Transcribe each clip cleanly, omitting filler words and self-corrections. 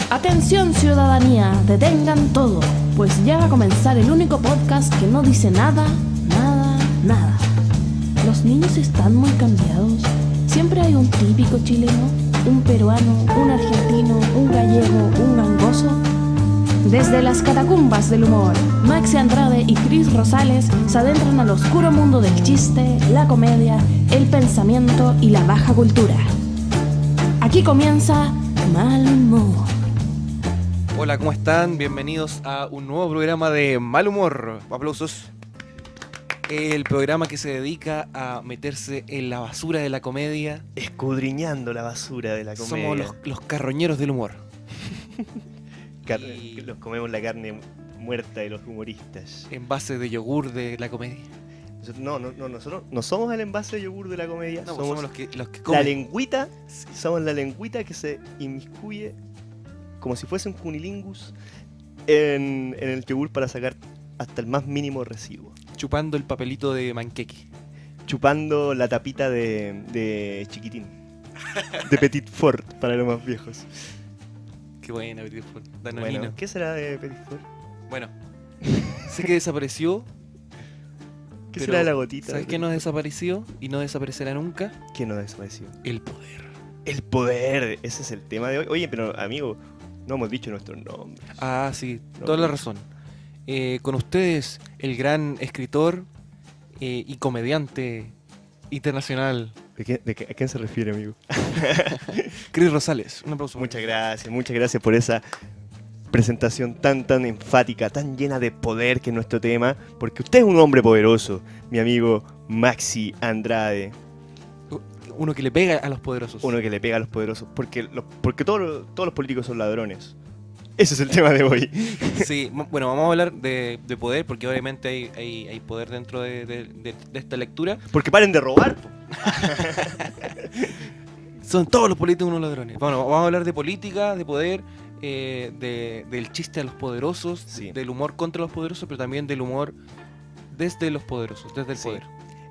Atención ciudadanía, detengan todo, pues ya va a comenzar el único podcast que no dice nada. Los niños están muy cambiados. Siempre hay un típico chileno, un peruano, un argentino, un gallego, un gangoso. Desde las catacumbas del humor, Maxi Andrade y Cris Rosales se adentran al oscuro mundo del chiste, la comedia, el pensamiento y la baja cultura. Aquí comienza Mal Humor. Hola, ¿cómo están? Bienvenidos a un nuevo programa de Mal Humor. Aplausos. El programa que se dedica a meterse en la basura de la comedia. Escudriñando la basura de la comedia. Somos los carroñeros del humor. Los comemos la carne muerta de los humoristas. Envase de yogur de la comedia. Nosotros no somos el envase de yogur de la comedia. No, somos los que la comen. lengüita. Sí. Somos la lengüita que se inmiscuye como si fuese un cunilingus en el yogur para sacar hasta el más mínimo residuo. Chupando el papelito de manqueque. Chupando la tapita de chiquitín. De Petit Fort para los más viejos. Qué buena, Petit Fort. Danonino. Bueno, ¿qué será de Petit Fort? Bueno, sé que desapareció. ¿Qué será de la gotita? ¿Sabes qué no desapareció y no desaparecerá nunca? ¿Qué no desapareció? El poder. El poder, ese es el tema de hoy. Oye, pero amigo, no hemos dicho nuestros nombres. Ah, sí, toda la razón. Con ustedes, el gran escritor y comediante internacional. ¿A quién se refiere, amigo? Cris Rosales, un aplauso. Muchas gracias por esa presentación tan enfática, tan llena de poder que es nuestro tema, porque usted es un hombre poderoso, mi amigo Maxi Andrade. Uno que le pega a los poderosos. Uno que le pega a los poderosos, porque todos los políticos son ladrones. Ese es el tema de hoy. Sí, bueno, vamos a hablar de poder, porque obviamente hay poder dentro de esta lectura. Porque paren de robar. Son todos los políticos unos ladrones. Bueno, vamos a hablar de política, de poder, del chiste a los poderosos, sí. Del humor contra los poderosos, pero también del humor desde los poderosos, desde el poder.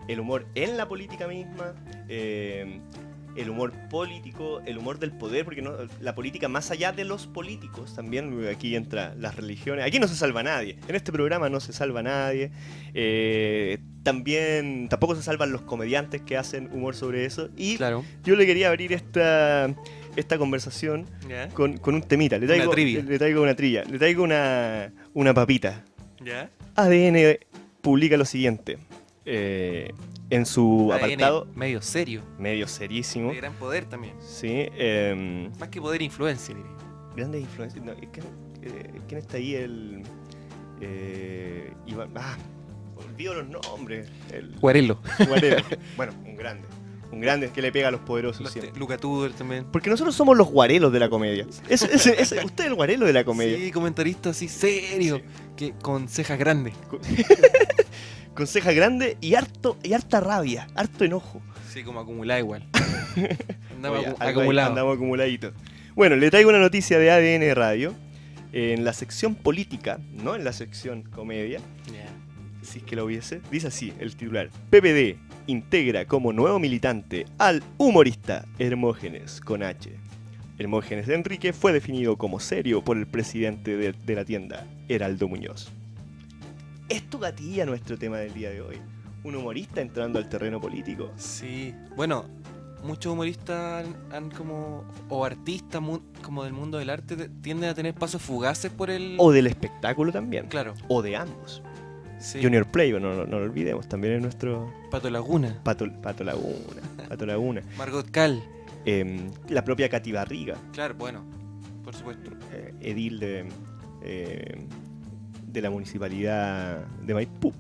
El humor en la política misma, el humor político, el humor del poder, porque no, la política más allá de los políticos, también aquí entra las religiones. Aquí no se salva nadie, en este programa no se salva nadie. Tampoco se salvan los comediantes que hacen humor sobre eso. Y claro, yo le quería abrir esta conversación con un temita. Le traigo una trivia, le traigo una papita. ¿Ya? ADN publica lo siguiente. En su ADN, apartado medio serio, medio serísimo, de gran poder también. Sí, más que poder, influencia, diría. Grandes influencias. No, ¿quién está ahí? Iván, olvido los nombres. Guarelo. Bueno, un grande que le pega a los poderosos. Luca Tudor también. Porque nosotros somos los guarelos de la comedia. Usted es el guarelo de la comedia. Sí, comentarista así serio, sí. Que con cejas grandes. Con ceja grande y harta rabia, harto enojo. Sí, como acumulada igual. Andamos acumuladitos. Bueno, le traigo una noticia de ADN Radio. En la sección política, no en la sección comedia, si es que lo hubiese, dice así el titular: PPD integra como nuevo militante al humorista Hermógenes con H. Hermógenes Enrique fue definido como serio por el presidente de la tienda, Heraldo Muñoz. Esto gatilla nuestro tema del día de hoy. Un humorista entrando al terreno político. Sí, bueno, muchos humoristas o artistas como del mundo del arte tienden a tener pasos fugaces por el... O del espectáculo también. Claro. O de ambos. Sí. Junior Play, no lo olvidemos, también es nuestro... Pato Laguna. Pato Laguna. Margot Cal. La propia Katy Barriga. Claro, bueno, por supuesto. Edil de la municipalidad de Maipú.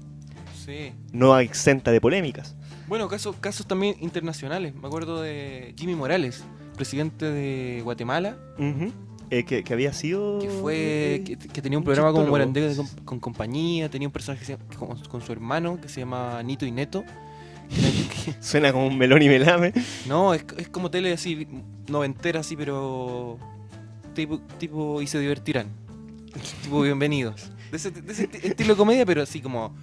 Sí. No exenta de polémicas. Bueno, casos también internacionales. Me acuerdo de Jimmy Morales, presidente de Guatemala. Uh-huh. Que había sido... Que tenía un programa como Morandé con compañía. Tenía un personaje con su hermano que se llama Nito y Neto. Suena como un melón y melame. No, es como tele así, noventera así, pero tipo y se divertirán. Tipo bienvenidos. De ese estilo de comedia, pero así como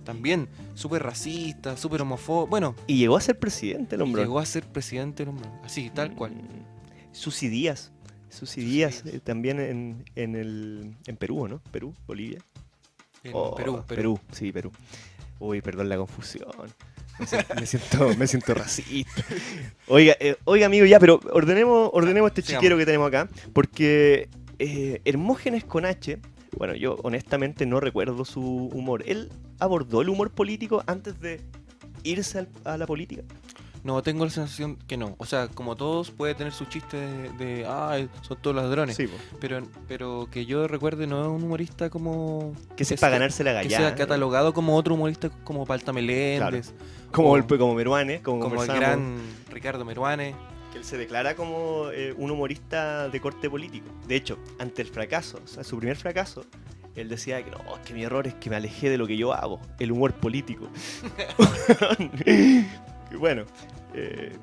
también súper racista, súper homofóbico. Bueno. Y llegó a ser presidente el hombre. Así, tal cual. Susi Díaz Susi Díaz, también en Perú, ¿no? Perú, Bolivia. Perú. Sí, Perú. Uy, perdón la confusión. Me siento racista. Oiga, amigo, ya, pero ordenemos este chiquero que tenemos acá. Porque Hermógenes con H, bueno, yo honestamente no recuerdo su humor. ¿Él abordó el humor político antes de irse a la política? No, tengo la sensación que no. O sea, como todos, puede tener su chiste de son todos ladrones. Sí, pero que yo recuerde, no es un humorista como... Que sepa ganarse la gallada. Que sea catalogado como otro humorista como Palta Meléndez. Claro. Como Meruane. Como el gran Ricardo Meruane. Que él se declara como un humorista de corte político. De hecho, ante el fracaso, o sea, su primer fracaso, él decía que no, es que mi error es que me alejé de lo que yo hago, el humor político. Bueno,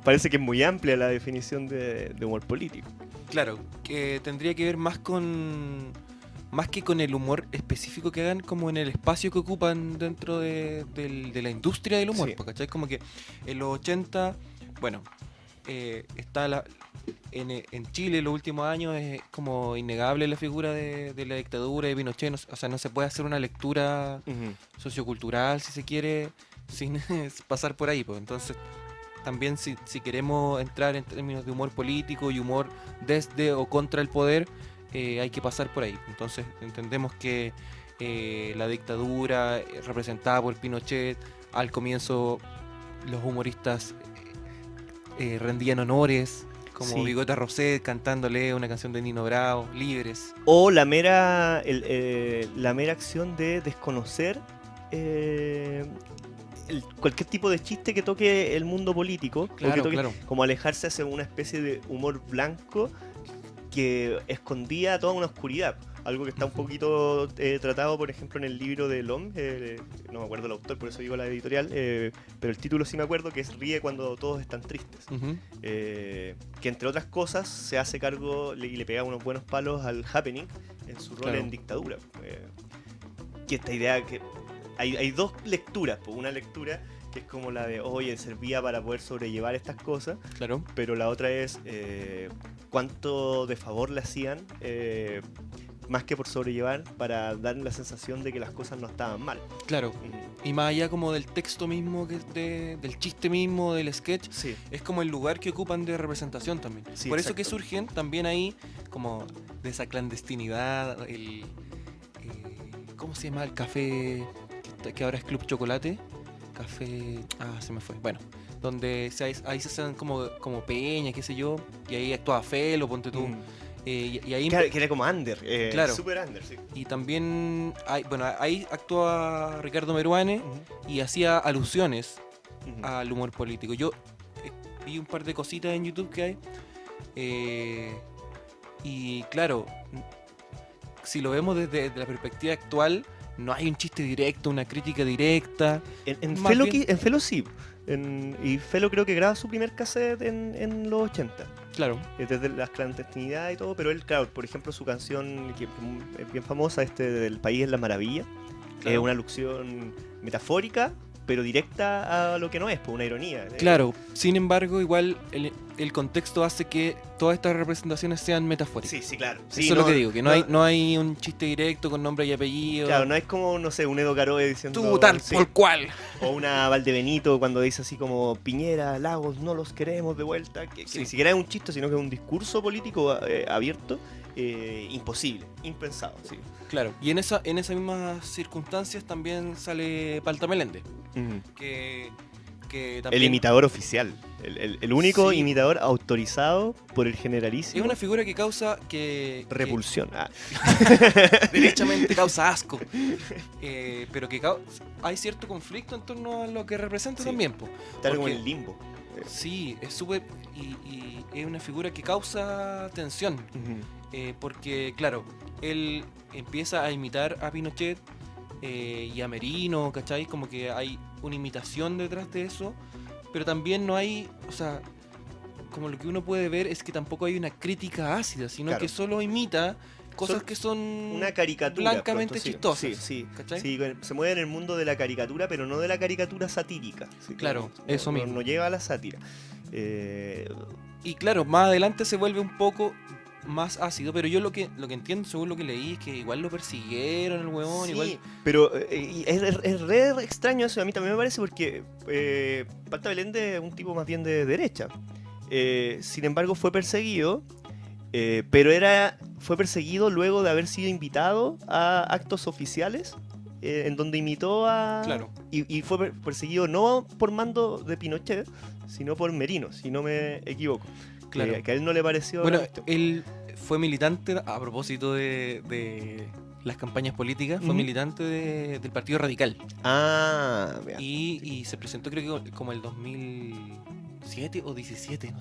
parece que es muy amplia la definición de humor político. Claro, que tendría que ver más que con el humor específico que hagan, como en el espacio que ocupan dentro de la industria del humor. Sí. ¿Cachai? Como que en los 80, bueno, está en Chile en los últimos años es como innegable la figura de la dictadura de Pinochet. O sea, no se puede hacer una lectura sociocultural, si se quiere, sin pasar por ahí, pues. Entonces, también si queremos entrar en términos de humor político y humor desde o contra el poder, hay que pasar por ahí. Entonces, entendemos que la dictadura representada por Pinochet, al comienzo los humoristas rendían honores, como Bigota Roset cantándole una canción de Nino Bravo, Libres. O la mera acción de desconocer cualquier tipo de chiste que toque el mundo político, claro, o que toque, claro, como alejarse hacia una especie de humor blanco que escondía toda una oscuridad. Algo que está un poquito tratado, por ejemplo, en el libro de Lom, no me acuerdo el autor, por eso digo la editorial, pero el título sí me acuerdo, que es Ríe cuando todos están tristes. Que entre otras cosas se hace cargo y le pega unos buenos palos al happening en su rol en dictadura. Que esta idea que hay dos lecturas, pues una lectura que es como la de, oye, servía para poder sobrellevar estas cosas, claro, pero la otra es cuánto de favor le hacían, más que por sobrellevar, para dar la sensación de que las cosas no estaban mal. Claro, y más allá como del texto mismo, del chiste mismo, del sketch, sí, es como el lugar que ocupan de representación también. Sí, por exacto. eso que surgen también ahí como de esa clandestinidad, ¿cómo se llama el café que ahora es Club Chocolate? Café... se me fue. Bueno, donde ahí se hacen como peña, qué sé yo, y ahí actúa Felo, ponte tú. Y ahí que era como under, claro, super under, sí. Y también ahí actúa Ricardo Meruane y hacía alusiones al humor político. Yo vi un par de cositas en YouTube que hay, y claro, si lo vemos desde la perspectiva actual, no hay un chiste directo, una crítica directa. En Felo sí. Y Felo creo que graba su primer cassette en los 80. Claro. Desde las clandestinidades y todo, pero él, claro, por ejemplo, su canción que es bien famosa, del País es la Maravilla, claro, es una alusión metafórica, pero directa a lo que no es, pues una ironía. Claro, sin embargo, igual el contexto hace que todas estas representaciones sean metafóricas. Sí, claro. Sí, eso es lo que digo, que no hay un chiste directo con nombre y apellido. Claro, no es como, no sé, un Edo Caroe diciendo... Tú tal por cual. O una Valdebenito cuando dice así como Piñera, Lagos, no los queremos de vuelta. Que ni siquiera es un chiste, sino que es un discurso político abierto. Imposible, impensado, sí. Claro, y en esas mismas circunstancias también sale Palta Meléndez, que también... El imitador oficial, el único imitador autorizado por el generalísimo. Es una figura que causa repulsión. Derechamente causa asco, pero que hay cierto conflicto en torno a lo que representa también. Está como en el limbo. Sí, es súper... Y es una figura que causa tensión. Porque, claro, él empieza a imitar a Pinochet y a Merino, ¿cachai? Como que hay una imitación detrás de eso, pero también no hay, o sea, como lo que uno puede ver es que tampoco hay una crítica ácida, sino que solo imita cosas que son una caricatura blancamente chistosas. Sí, ¿cachai? Sí, se mueve en el mundo de la caricatura, pero no de la caricatura satírica. ¿Sí? Claro, eso mismo. No lleva a la sátira. Y claro, más adelante se vuelve un poco más ácido, pero yo lo que entiendo, según lo que leí, es que igual lo persiguieron el huevón, sí, igual... pero es re extraño eso, a mí también me parece, porque Palta Belende es un tipo más bien de derecha. Sin embargo, fue perseguido, pero fue perseguido luego de haber sido invitado a actos oficiales, en donde imitó a... Claro. Y fue perseguido no por mando de Pinochet, sino por Merino, si no me equivoco. Claro. Que a él no le pareció... Bueno, él fue militante, a propósito de las campañas políticas, fue militante del Partido Radical. Ah, vea. Y se presentó, creo que como el 2007 o 17,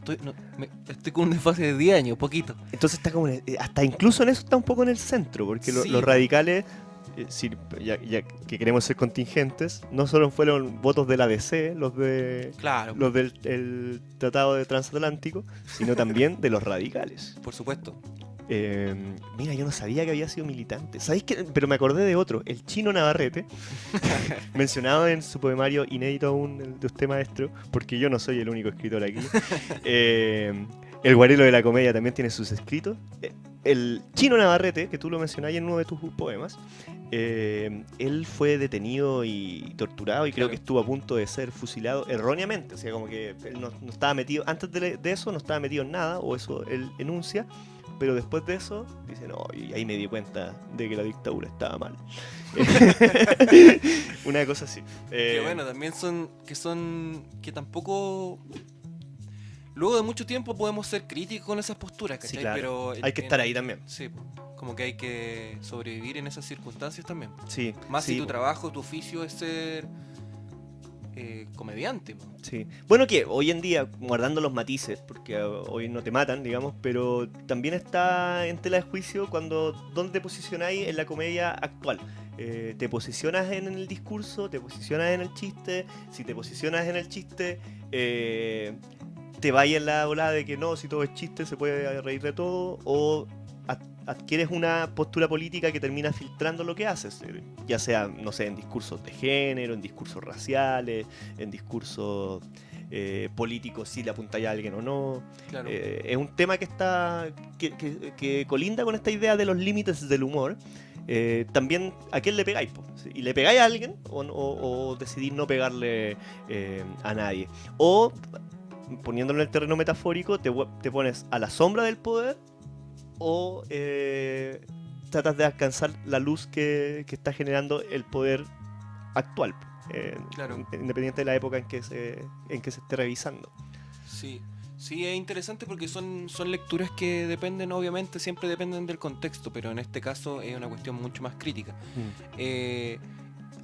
estoy con un desfase de 10 años, poquito. Entonces está como hasta incluso en eso está un poco en el centro, porque Sí. Los radicales, ya que queremos ser contingentes, no solo fueron votos de la ADC, los del el Tratado de Transatlántico, sino también de los radicales. Por supuesto. Mira, yo no sabía que había sido militante. ¿Sabéis qué? Pero me acordé de otro, el Chino Navarrete, mencionado en su poemario inédito aún, el de usted, maestro, porque yo no soy el único escritor aquí. El Guarelo de la Comedia también tiene sus escritos. El Chino Navarrete, que tú lo mencionabas en uno de tus poemas, él fue detenido y torturado, y creo que estuvo a punto de ser fusilado erróneamente. O sea, como que él no estaba metido, antes de eso no estaba metido en nada, o eso él enuncia, pero después de eso dice, no, y ahí me di cuenta de que la dictadura estaba mal. Una cosa así. Que bueno, también que tampoco... Luego de mucho tiempo podemos ser críticos con esas posturas, ¿cachai? Sí, claro. Pero hay que estar ahí también. Sí, como que hay que sobrevivir en esas circunstancias también. Sí. Más si tu trabajo, tu oficio es ser comediante. Sí. Bueno, que hoy en día, guardando los matices, porque hoy no te matan, digamos, pero también está en tela de juicio dónde te posicionáis en la comedia actual. Te posicionas en el discurso, te posicionas en el chiste. Si te posicionas en el chiste, te vayas en la ola de que no, si todo es chiste se puede reír de todo, o adquieres una postura política que termina filtrando lo que haces, ya sea, no sé, en discursos de género, en discursos raciales, en discursos políticos, si le apuntáis a alguien o no. Claro. Es un tema que colinda con esta idea de los límites del humor. También, ¿a quién le pegáis? ¿Y le pegáis a alguien o decidís no pegarle a nadie? O, poniéndolo en el terreno metafórico, te pones a la sombra del poder, o tratas de alcanzar la luz que está generando el poder actual, claro. Independiente de la época en que se esté revisando. Sí, es interesante porque son lecturas que dependen, obviamente, siempre dependen del contexto, pero en este caso es una cuestión mucho más crítica.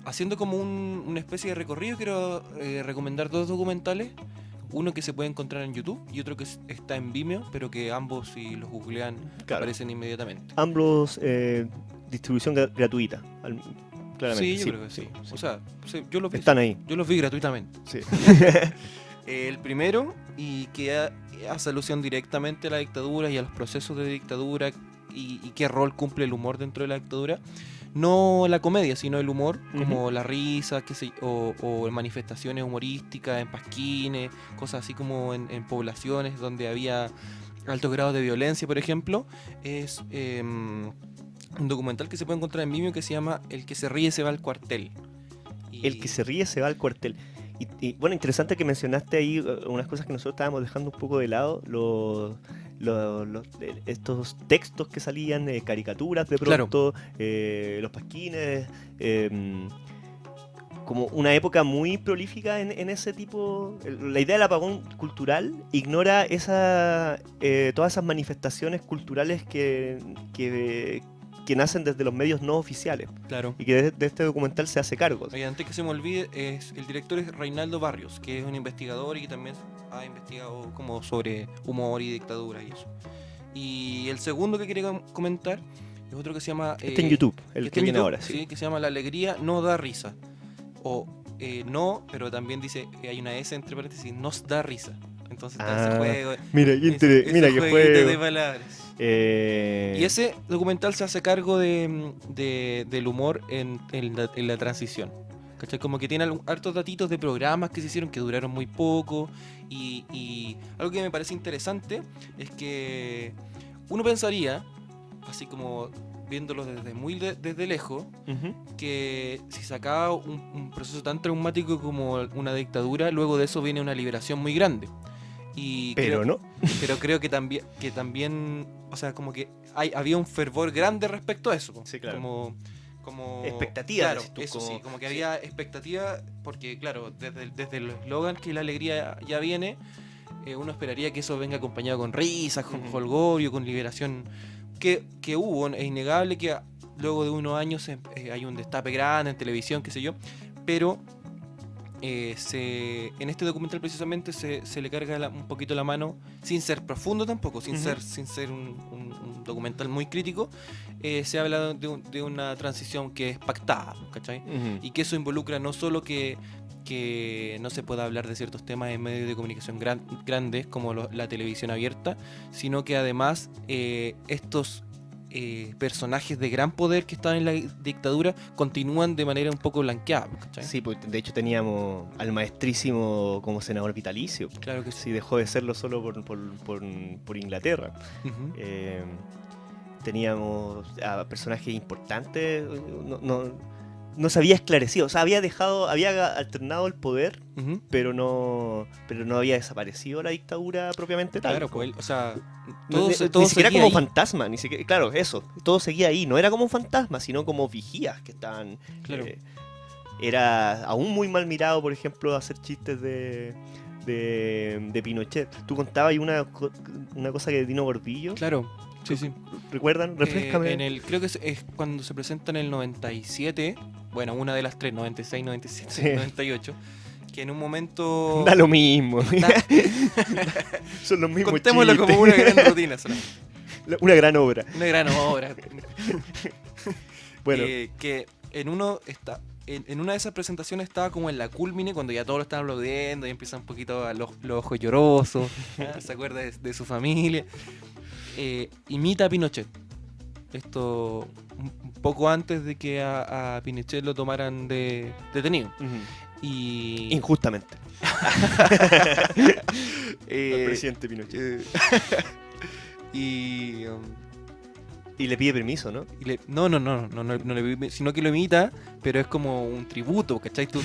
Haciendo como una especie de recorrido, quiero recomendar 2 documentales. Uno que se puede encontrar en YouTube y otro que está en Vimeo, pero que ambos, si los googlean, aparecen inmediatamente. Ambos distribución gratuita, claramente. Sí, yo creo que sí. O sea, yo los vi. Están ahí. Yo los vi gratuitamente. Sí. El primero, y que hace alusión directamente a la dictadura y a los procesos de dictadura y qué rol cumple el humor dentro de la dictadura. No la comedia, sino el humor, como la risa, o manifestaciones humorísticas en pasquines, cosas así como en poblaciones donde había altos grados de violencia, por ejemplo. Es un documental que se puede encontrar en Vimeo que se llama El que se ríe se va al cuartel. El que se ríe se va al cuartel. Y bueno, interesante que mencionaste ahí unas cosas que nosotros estábamos dejando un poco de lado, estos textos que salían, caricaturas de pronto, los pasquines, como una época muy prolífica en ese tipo. La idea del apagón cultural ignora todas esas manifestaciones culturales que nacen desde los medios no oficiales. Claro. Y que de este documental se hace cargo. Oye, antes que se me olvide, el director es Reinaldo Barrios, que es un investigador y que también ha investigado como sobre humor y dictadura y eso. Y el segundo que quería comentar es otro que se llama... Está en YouTube, el que viene ahora. Sí, que se llama La alegría no da risa. O no, pero también dice que hay una S entre paréntesis, nos da risa. Entonces está ese juego. Mira qué juego de palabras. Y ese documental se hace cargo del humor en la transición. ¿Cachai? Como que tiene hartos datitos de programas que se hicieron que duraron muy poco. Y algo que me parece interesante es que uno pensaría, así como viéndolo desde lejos, que si se acaba un proceso tan traumático como una dictadura, luego de eso viene una liberación muy grande. Pero creo que también, o sea, como que había un fervor grande respecto a eso. Sí, claro. Como expectativa. Claro, eso sí, como que había expectativa, porque claro, desde el eslogan que la alegría ya viene, uno esperaría que eso venga acompañado con risas, con jolgorio, con liberación, que hubo. Es innegable que luego de unos años hay un destape grande en televisión, qué sé yo, pero en este documental precisamente se le carga un poquito la mano, sin ser profundo tampoco, sin ser un documental muy crítico. Se habla de una transición que es pactada, ¿cachai? Y que eso involucra no solo que no se pueda hablar de ciertos temas en medios de comunicación grandes como la televisión abierta, sino que además estos personajes de gran poder que estaban en la dictadura continúan de manera un poco blanqueada, ¿cachai? Sí, pues de hecho teníamos al maestrísimo como senador vitalicio. Claro que sí. Dejó de serlo solo por Inglaterra. Teníamos a personajes importantes, no se había esclarecido, o sea, había alternado el poder, pero no había desaparecido la dictadura propiamente tal. Claro, pues, o sea, ni siquiera como ahí. Fantasma, ni siquiera, claro, eso, todo seguía ahí, no era como un fantasma, sino como vigías que estaban. Claro. Era aún muy mal mirado, por ejemplo, hacer chistes de Pinochet. Tú contabas ahí una cosa que Dino Gordillo. Claro. Sí. ¿Recuerdan? Refréscame. Creo que es cuando se presenta en el 97, bueno, una de las tres, 96, 97, sí. 98, que en un momento... Da lo mismo. Son los mismos Contémoslo chistes. como una gran rutina solamente. Una gran obra. Una gran obra. Bueno. Que en una de esas presentaciones estaba como en la cúlmine, cuando ya todos lo están aplaudiendo y empiezan un poquito los ojos llorosos, se acuerda de su familia. Imita a Pinochet. Esto un poco antes de que a Pinochet lo tomaran detenido. Y injustamente. El presidente Pinochet. Y le pide permiso, ¿no? No le pide, sino que lo imita, pero es como un tributo, ¿cachai? Tú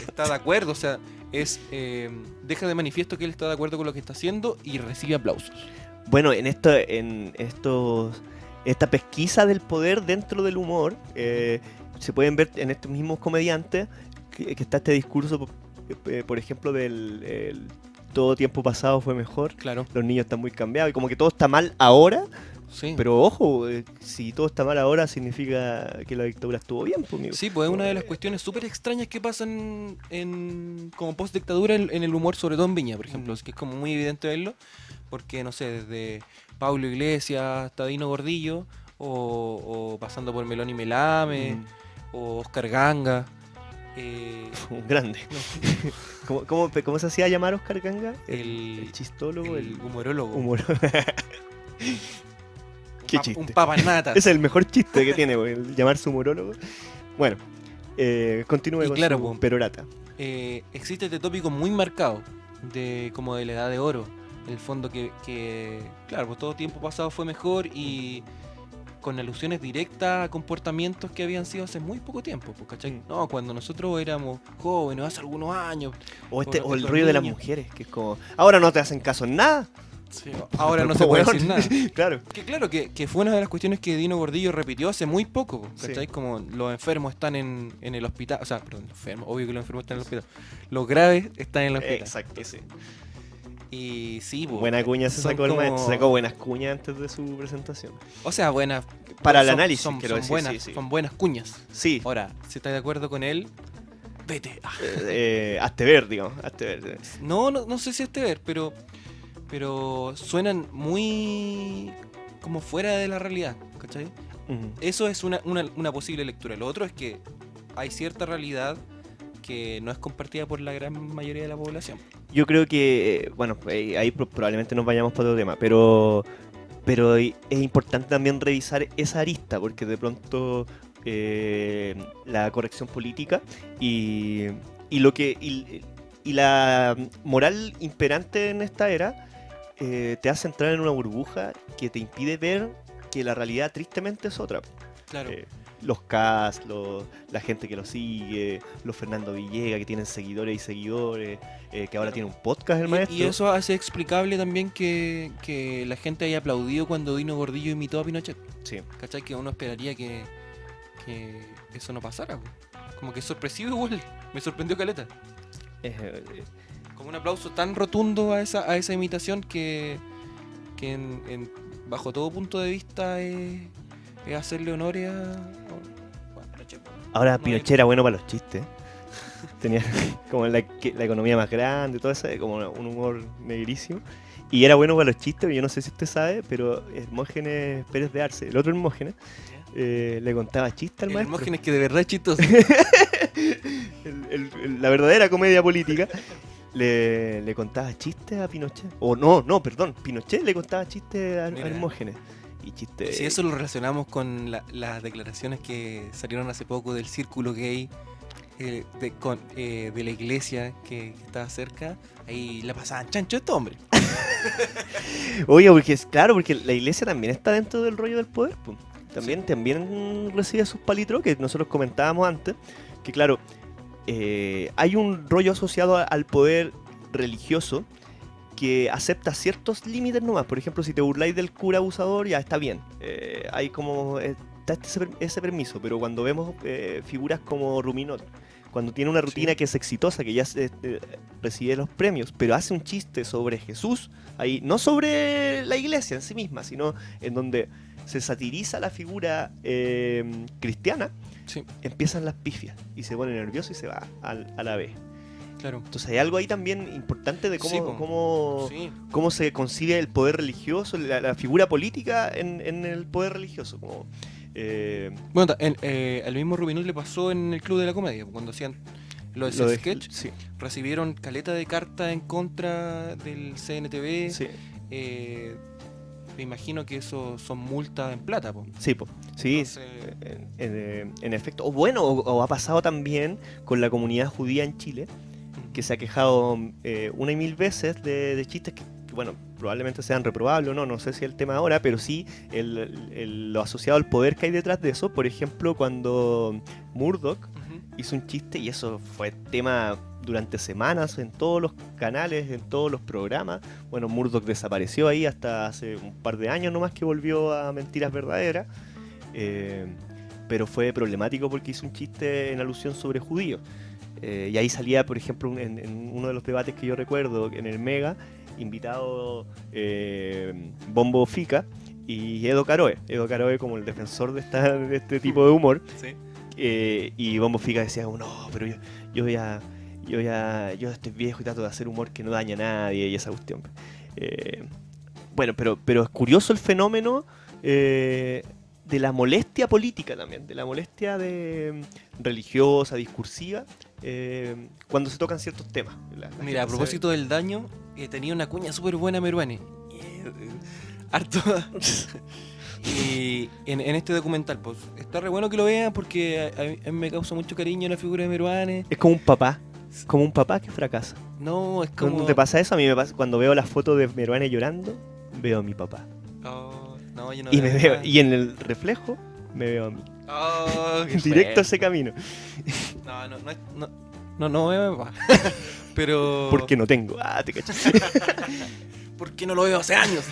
está de acuerdo, o sea, deja de manifiesto que él está de acuerdo con lo que está haciendo y recibe aplausos. Bueno, esta pesquisa del poder dentro del humor, se pueden ver en estos mismos comediantes que está este discurso, por ejemplo, del todo tiempo pasado fue mejor. Claro. Los niños están muy cambiados y como que todo está mal ahora. Sí. Pero ojo, si todo está mal ahora significa que la dictadura estuvo bien, pues, amigo. Sí, pues es una de las cuestiones súper extrañas que pasan como post-dictadura en el humor, sobre todo en Viña, por ejemplo, que es como muy evidente verlo, porque, no sé, desde Pablo Iglesias hasta Dino Gordillo, o pasando por Melón y Melame, o Oscar Ganga. Un grande. No. ¿Cómo se hacía llamar Oscar Ganga? El chistólogo, el humorólogo. Qué chiste. Un papanatas. Es el mejor chiste que tiene, el llamarse humorólogo. Bueno, continúe con claro, su perorata. Existe este tópico muy marcado como de la edad de oro. En el fondo que claro, pues todo tiempo pasado fue mejor y con alusiones directas a comportamientos que habían sido hace muy poco tiempo, ¿cachai? No, cuando nosotros éramos jóvenes, hace algunos años. O el rollo de las mujeres, que es como, ahora no te hacen caso en nada. Sí, ahora no se puede decir nada. Claro. Que fue una de las cuestiones que Dino Gordillo repitió hace muy poco, ¿cachai? Sí. Como los enfermos están en el hospital, o sea, perdón, los enfermos, obvio que los enfermos están en el hospital. Los graves están en el hospital. Exacto, sí. Y sí, buena cuña se sacó el maestro, sacó buenas cuñas antes de su presentación. O sea, buenas. Para el análisis, son decir, buenas, sí. Son buenas cuñas. Sí. Ahora, si estás de acuerdo con él, vete. Hazte ver, digamos. Hazte ver. No sé si hazte ver, pero suenan muy como fuera de la realidad, ¿cachai? Eso es una posible lectura. Lo otro es que hay cierta realidad que no es compartida por la gran mayoría de la población. Yo creo que, bueno, ahí probablemente nos vayamos para otro tema, pero es importante también revisar esa arista, porque de pronto la corrección política y la moral imperante en esta era te hace entrar en una burbuja que te impide ver que la realidad tristemente es otra. Claro. Los cast, la gente que lo sigue, los Fernando Villegas que tienen seguidores y seguidores, que ahora tiene un podcast el maestro. Y eso hace explicable también que la gente haya aplaudido cuando Dino Gordillo imitó a Pinochet. Sí. ¿Cachai? Que uno esperaría que eso no pasara. Como que es sorpresivo igual. Me sorprendió caleta. Como un aplauso tan rotundo a esa imitación que bajo todo punto de vista es hacerle honores a Pinochet. Ahora Pinochet era bueno para los chistes. Tenía como la economía más grande, todo eso, como un humor negrísimo. Y era bueno para los chistes, pero yo no sé si usted sabe, pero Hermógenes Pérez de Arce, el otro Hermógenes, le contaba chistes al maestro. Hermógenes que de verdad es chistoso. La verdadera comedia política. Le contaba chistes a Pinochet. Perdón, Pinochet le contaba chistes a Hermógenes. Y chistes... Si eso lo relacionamos con las declaraciones que salieron hace poco del círculo gay de la iglesia que estaba cerca, ahí la pasaban chancho estos hombres. Oye, porque la iglesia también está dentro del rollo del poder, pues. También recibe sus palitros que nosotros comentábamos antes, que claro, hay un rollo asociado al poder religioso que acepta ciertos límites nomás. Por ejemplo, si te burláis del cura abusador, ya está bien. Hay como... está ese permiso, pero cuando vemos figuras como Ruminot, cuando tiene una rutina que es exitosa, que ya recibe los premios, pero hace un chiste sobre Jesús, ahí no sobre la iglesia en sí misma, sino en donde se satiriza la figura cristiana, empiezan las pifias y se pone nervioso y se va a la B. Claro. Entonces hay algo ahí también importante de cómo se concibe el poder religioso, la figura política en el poder religioso. Como, bueno, al mismo Rubinot le pasó en el Club de la Comedia, cuando hacían lo de sketch, recibieron caleta de cartas en contra del CNTV. Sí. Me imagino que eso son multas en plata, po. Sí, po. Sí. Entonces... en efecto. O ha pasado también con la comunidad judía en Chile, que se ha quejado una y mil veces de chistes que, bueno, probablemente sean reprobables o no sé si es el tema ahora, pero sí lo asociado al poder que hay detrás de eso. Por ejemplo, cuando Murdoch hizo un chiste, y eso fue tema durante semanas en todos los canales, en todos los programas. Bueno, Murdoch desapareció ahí hasta hace un par de años nomás que volvió a Mentiras Verdaderas, pero fue problemático porque hizo un chiste en alusión sobre judíos. Y ahí salía, por ejemplo, en uno de los debates que yo recuerdo, en el Mega, invitado Bombo Fica y Edo Caroe. Edo Caroe como el defensor de este tipo de humor. Sí. Y Bombo Fica decía, no, pero yo estoy viejo y trato de hacer humor que no daña a nadie y esa cuestión. Bueno, pero es curioso el fenómeno de la molestia política también, de la molestia religiosa, discursiva, cuando se tocan ciertos temas. Mira, a propósito del daño, tenía una cuña súper buena Meruane. Harto. Y en este documental, pues, está re bueno que lo vean porque a mí me causa mucho cariño la figura de Meruane. Es como un papá que fracasa. No, es como... ¿Cuándo te pasa eso? A mí me pasa cuando veo las fotos de Meruane llorando, veo a mi papá. No, yo no y en el reflejo me veo a mí. Directo a ese camino. No veo a mi papá. Pero... Porque no tengo. Te cachas. Porque no lo veo hace años.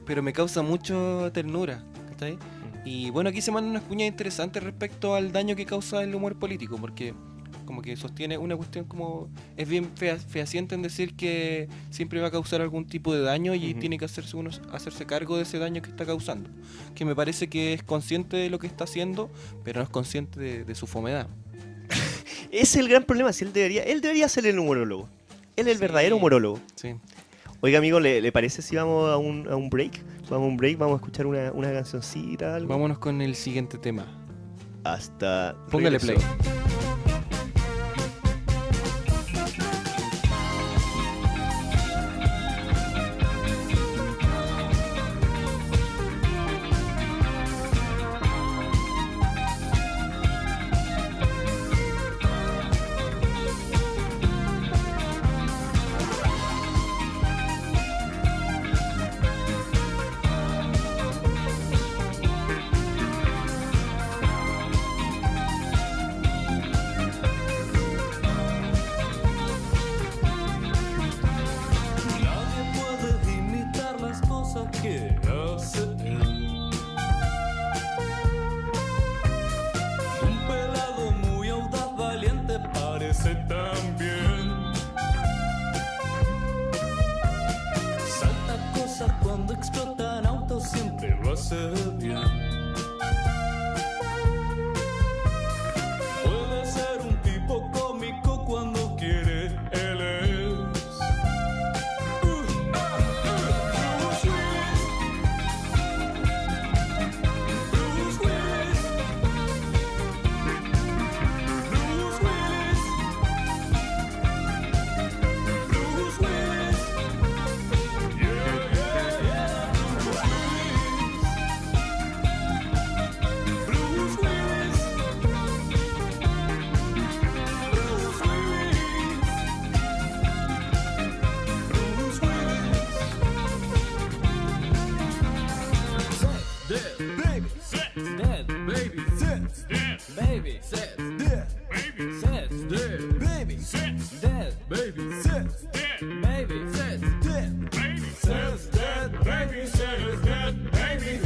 Pero me causa mucho ternura, ¿está ahí? Y bueno, aquí se mandan unas cuñas interesantes respecto al daño que causa el humor político, porque como que sostiene una cuestión como... Es bien fehaciente en decir que siempre va a causar algún tipo de daño y tiene que hacerse cargo de ese daño que está causando. Que me parece que es consciente de lo que está haciendo, pero no es consciente de su fomedad. Ese es el gran problema. Si él debería ser el humorólogo. Él es el verdadero humorólogo. Sí. Oiga, amigo, ¿le parece si vamos a un break? Vamos a escuchar una cancioncita, algo. Vámonos con el siguiente tema. Hasta... Póngale regreso. play. que hace él. Un pelado muy audaz, valiente parece también. Salta cosas cuando explotan autos, siempre lo hace bien. Puede ser un tipo cómico cuando quiere, él es. Bruce Willis. Bruce Willis. Bruce Willis. Bruce Willis. Yeah, yeah, yeah. Bruce Willis. Bruce Willis. Bruce Willis. Bruce Willis. Dead baby, dead baby, dead baby, dead baby, dead baby, dead baby, dead baby, dead baby, dead baby, dead baby.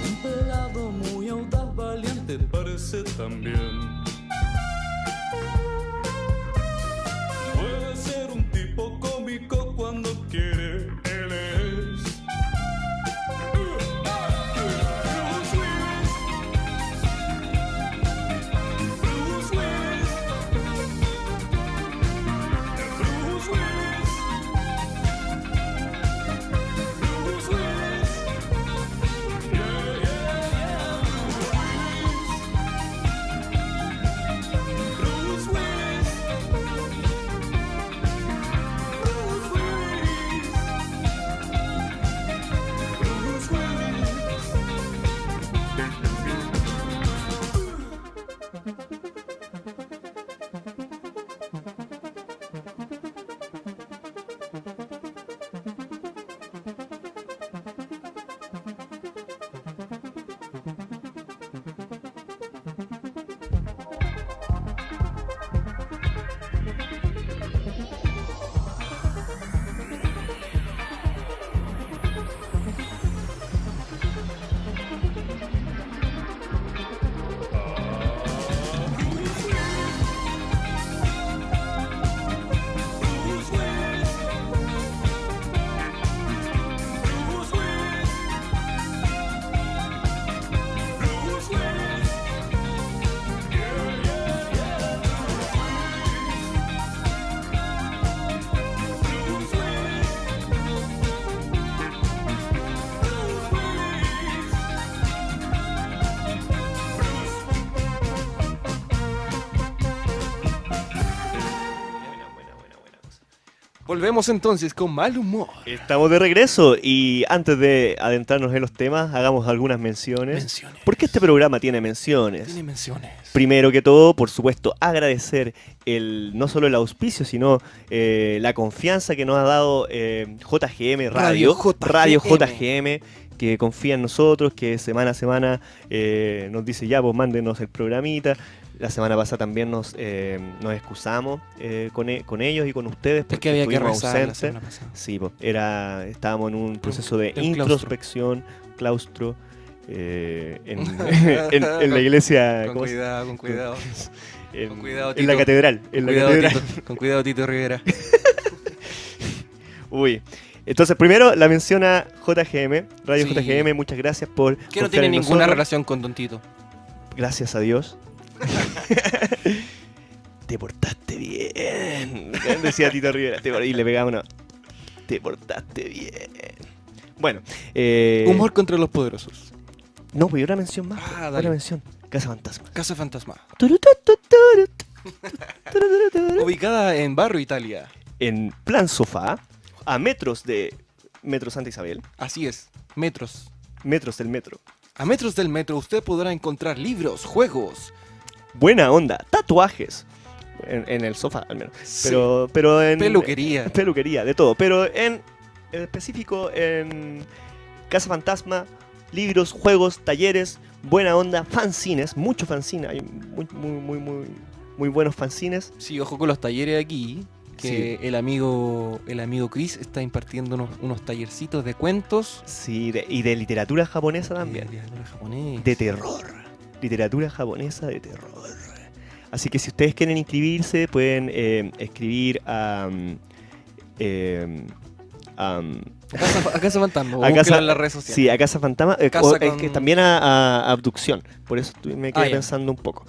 Un pelado muy audaz, valiente parece también. Puede ser un tipo cómico cuando quiere, él es. Bruce Willis. Bruce Willis. Bruce Willis. Bruce Willis. Yeah, yeah, yeah. Bruce Willis. Bruce Willis. Bruce Willis. Bruce Willis. Bruce Willis. Bruce Willis. Bruce Willis. Yeah, yeah, yeah. Bruce Willis. Bruce Buena cosa. Volvemos entonces con mal humor. Estamos de regreso y antes de adentrarnos en los temas, hagamos algunas menciones. Menciones. Porque este programa tiene menciones. Tiene menciones. Primero que todo, por supuesto, agradecer no solo el auspicio, sino la confianza que nos ha dado JGM Radio, Radio JGM, que confía en nosotros, que semana a semana nos dice ya, pues mándenos el programita. La semana pasada también nos excusamos con ellos y con ustedes Es que porque había que estuvimos rezar la ausentes. semana pasada. Sí, pues, estábamos en un proceso de El introspección, claustro, en la iglesia. Con ¿cómo se- cuidado, con cuidado. En, Con cuidado, en la Tito. catedral. En la catedral. Con cuidado, Tito Rivera. Uy. Entonces, primero la menciona JGM, Radio Sí. JGM, muchas gracias por Que no confiar tiene en ninguna nosotros. relación con Don Tito. Gracias a Dios. Te portaste bien, decía Tito Rivera. Y le pegaba una. Te portaste bien. Bueno. Humor contra los poderosos. No, pues una mención más. Ah, Una dale. mención. Casa Fantasma. Casa Fantasma. Turutututuru. Ubicada en Barrio Italia. En plan sofá, a metros de Metro Santa Isabel, Así es. Metros. metros del metro. A metros del metro usted podrá encontrar libros, juegos. Buena onda, tatuajes. En el sofá, al menos. Sí. Pero en. Peluquería. Peluquería, de todo. Pero en específico en Casa Fantasma, libros, juegos, talleres, buena onda, fanzines, muchos fanzines. Hay muy buenos fanzines. Sí, ojo con los talleres aquí. que el amigo Chris está impartiendo unos tallercitos de cuentos. Sí, y de literatura japonesa también. De literatura japonesa. De terror. Literatura japonesa de terror. Así que si ustedes quieren inscribirse, pueden escribir a Casa Fantasma, a Casa, en las redes sociales. Sí, a Casa Fantasma, que también a Abducción. Por eso me quedé pensando un poco.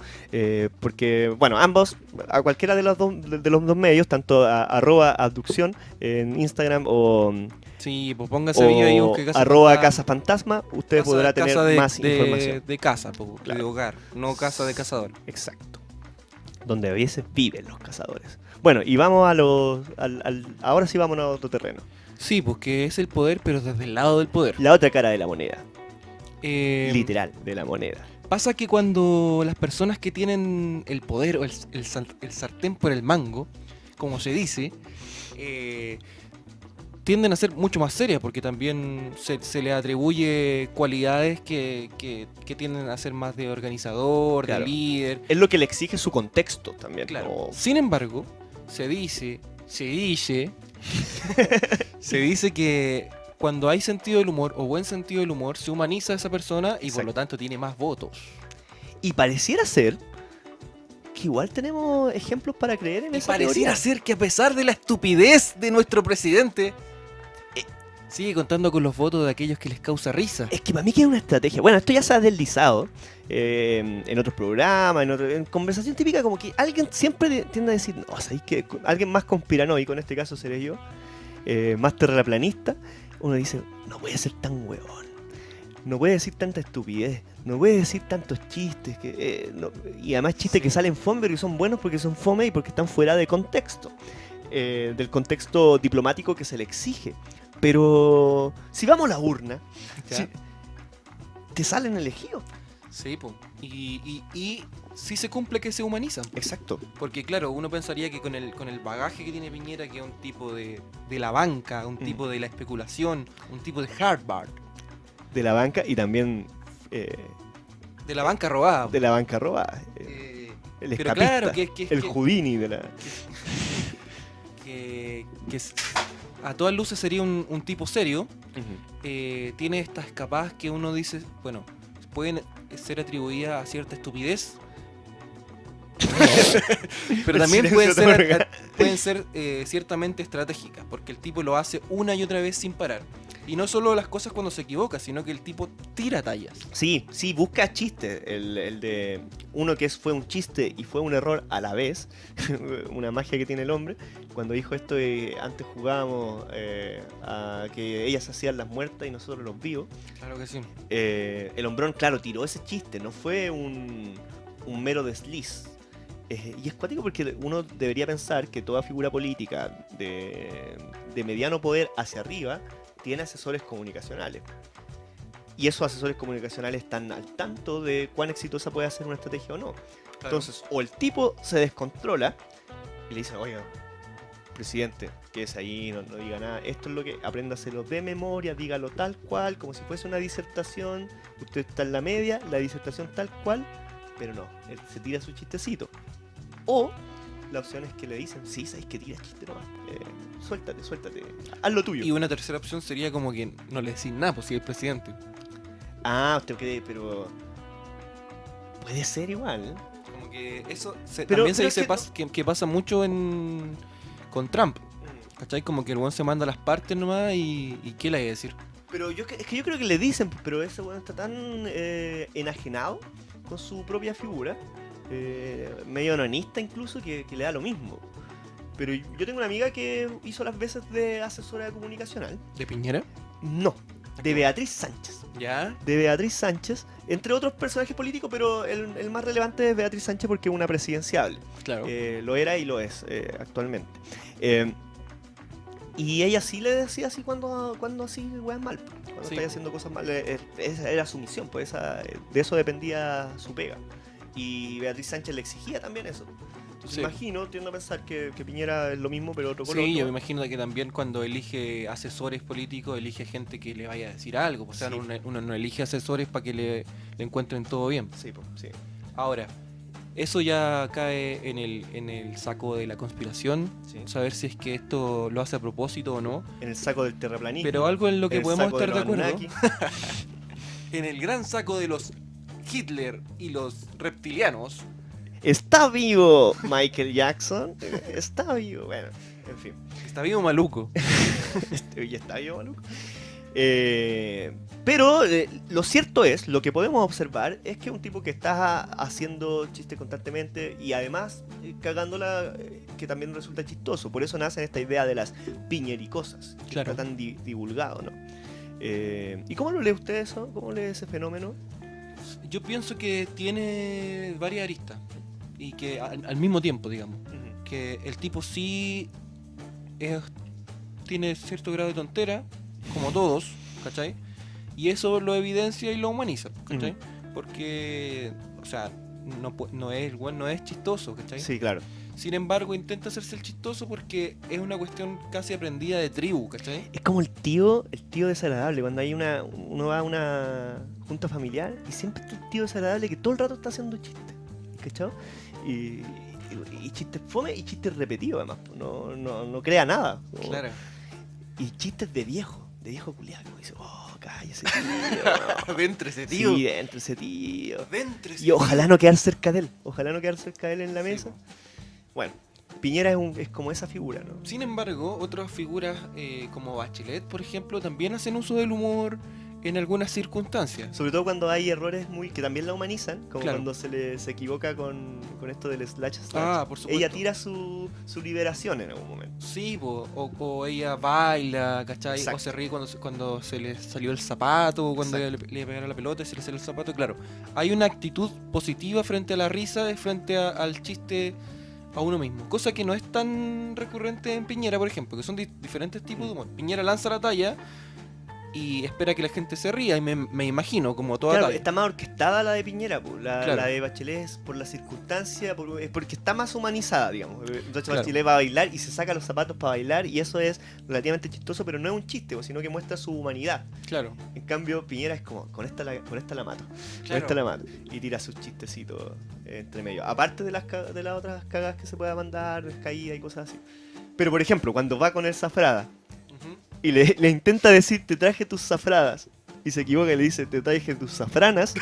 Porque, bueno, ambos, a cualquiera de los dos medios, tanto @abducción en Instagram o... Sí, pues póngase vídeo ahí, busque Casa Fantasma, usted podrá tener más información. De casa, claro. De hogar, no casa de cazador. Exacto. Donde a veces viven los cazadores. Bueno, y vamos ahora sí vámonos a otro terreno. Sí, porque es el poder, pero desde el lado del poder. La otra cara de la moneda. Literal, de la moneda. Pasa que cuando las personas que tienen el poder o el sartén por el mango, como se dice, tienden a ser mucho más serias, porque también se le atribuye cualidades que tienden a ser más de organizador, claro, de líder. Es lo que le exige su contexto también. Claro. Como... Sin embargo, se dice que cuando hay sentido del humor o buen sentido del humor, se humaniza a esa persona y exacto, por lo tanto tiene más votos. Y pareciera ser que igual tenemos ejemplos para creer en esa teoría. Pareciera ser que a pesar de la estupidez de nuestro presidente, sigue contando con los votos de aquellos que les causa risa. Es que para mí que es una estrategia. Bueno, esto ya se ha deslizado en otros programas, en conversación típica, como que alguien siempre tiende a decir, no, ¿sabéis que alguien más conspiranoico, en este caso seré yo, más terraplanista? Uno dice, no puede ser tan huevón, no puede decir tanta estupidez, no puede decir tantos chistes, y además chistes que salen fome, pero que son buenos porque son fome y porque están fuera de contexto, del contexto diplomático que se le exige. Pero si vamos a la urna, te salen elegidos. Sí, pues. Y sí se cumple que se humanizan. Exacto. Porque claro, uno pensaría que con el bagaje que tiene Piñera, que es un tipo de la banca, un tipo de la especulación, un tipo de Harvard. De la banca y también... de la banca robada. De la banca robada. El escapista, claro, el Houdini de la... que a todas luces sería un tipo serio. Uh-huh. Tiene estas escapadas que uno dice, bueno, pueden ser atribuidas a cierta estupidez, pero también pueden ser ciertamente estratégicas, porque el tipo lo hace una y otra vez sin parar. Y no solo las cosas cuando se equivoca, sino que el tipo tira tallas. Sí, busca chistes. El de uno que fue un chiste y fue un error a la vez. Una magia que tiene el hombre. Cuando dijo esto de antes jugábamos a que ellas hacían las muertas y nosotros los vivos. Claro que sí. El hombrón, claro, tiró ese chiste. No fue un mero desliz. Y es cuático porque uno debería pensar que toda figura política de mediano poder hacia arriba tiene asesores comunicacionales. Y esos asesores comunicacionales están al tanto de cuán exitosa puede ser una estrategia o no. Claro. Entonces, o el tipo se descontrola y le dice, oiga, presidente, quédese ahí, no diga nada. Esto es lo que, apréndaselo de memoria, dígalo tal cual, como si fuese una disertación. Usted está en la media, la disertación tal cual, pero no, él se tira su chistecito. O la opción es que le dicen, sí, sabes que tira chiste nomás. Suéltate, haz lo tuyo. Y una tercera opción sería como que no le decís nada, pues si es el presidente. Ah, usted cree, pero puede ser igual. Como que eso también se dice que pasa mucho con Trump. ¿Cachai? Como que el weón se manda las partes nomás y ¿qué le hay a decir? Pero es que yo creo que le dicen, pero ese weón está tan enajenado con su propia figura, medio anonista incluso, que le da lo mismo. Pero yo tengo una amiga que hizo las veces de asesora comunicacional. ¿De Piñera? No, de Beatriz Sánchez. ¿Ya? De Beatriz Sánchez, entre otros personajes políticos, pero el más relevante es Beatriz Sánchez porque es una presidenciable. Claro. Lo era y lo es actualmente. Y ella sí le decía así cuando así weas mal, cuando estáis haciendo cosas mal, esa era su misión, pues de eso dependía su pega. Y Beatriz Sánchez le exigía también eso. Entonces tiendo a pensar que Piñera es lo mismo, pero otro color. Sí, yo me imagino que también cuando elige asesores políticos, elige gente que le vaya a decir algo. O sea, uno no elige asesores para que le encuentren todo bien. Sí, pues, sí. Ahora, Eso ya cae en el saco de la conspiración, Sí. saber si es que esto lo hace a propósito o no. En el saco del terraplanismo. Pero algo en lo que en el podemos saco estar de los acuerdo, Anunnaki. en el gran saco de los Hitler y los reptilianos, Está vivo Michael Jackson. Está vivo. Bueno, en fin. está vivo maluco. Oye, está vivo, maluco. Pero lo cierto es, lo que podemos observar es que un tipo que está haciendo chistes constantemente y además cagándola, que también resulta chistoso. Por eso nace esta idea de las piñericosas, que Claro. está tan divulgado, ¿no? ¿Y cómo lo lee usted eso? ¿Cómo lee ese fenómeno? Yo pienso que tiene varias aristas y que al mismo tiempo, digamos, que el tipo sí tiene cierto grado de tontera, como todos, ¿cachai? Y eso lo evidencia y lo humaniza, ¿cachai? Porque, o sea, no es chistoso, ¿cachai? Sí, claro. Sin embargo, intenta hacerse el chistoso porque es una cuestión casi aprendida de tribu, ¿cachai? Es como el tío desagradable, cuando hay uno va a una junta familiar y siempre está el tío desagradable que todo el rato está haciendo chistes, ¿cachai? Y chistes fome y chistes repetidos además, no crea nada. Como- Claro. Y chistes de viejo culiado, como dice, oh, cállese, tío. Dentro ese tío. Sí, dentro ese tío. Dentro ese Y ojalá no quedar cerca de él, en la Sí, mesa. po. Bueno, Piñera es como esa figura, ¿no? Sin embargo, otras figuras como Bachelet, por ejemplo, también hacen uso del humor en algunas circunstancias. Sobre todo cuando hay errores que también la humanizan, como Claro. cuando se equivoca con esto del slash. Por supuesto. Ella tira su liberación en algún momento. Sí, o ella baila, ¿cachai? Exacto. O se ríe cuando se le salió el zapato, o cuando Exacto. le pegaron la pelota y se le salió el zapato. Claro, hay una actitud positiva frente a la risa, frente al chiste a uno mismo. Cosa que no es tan recurrente en Piñera, por ejemplo, que son diferentes tipos de humor. Piñera lanza la talla y espera que la gente se ría, y me imagino, como toda Claro, talla. está más orquestada la de Piñera, pues. Claro. La de Bachelet es por la circunstancia, es porque está más humanizada, digamos. Entonces Claro. Bachelet va a bailar y se saca los zapatos para bailar y eso es relativamente chistoso, pero no es un chiste, pues, sino que muestra su humanidad. Claro, En cambio, Piñera es como, con esta la mato. Con Claro. esta la mato. Y tira sus chistecitos entre medio. Aparte de las otras cagadas que se pueda mandar, caídas y cosas así. Pero por ejemplo, cuando va con el Zafrada Ujú. y le intenta decir, te traje tus zafradas, y se equivoca y le dice, te traje tus zafranas,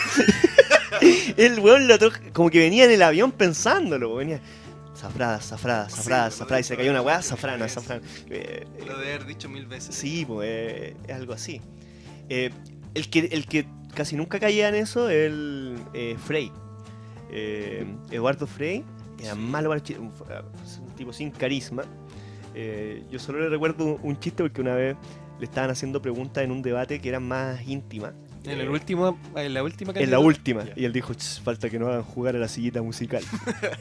el weón como que venía en el avión pensándolo, venía, zafradas, Sí, y se cayó una weá, zafrana. Lo de haber dicho 1000 veces. Sí, pues es algo así. El que casi nunca caía en eso es el Frey. Eduardo Frey era Sí. malo para el chiste, un tipo sin carisma. Yo solo le recuerdo un chiste porque una vez le estaban haciendo preguntas en un debate que eran más íntimas. En la En última la candidatura. última. Ya. Y él dijo, falta que no hagan jugar a la sillita musical.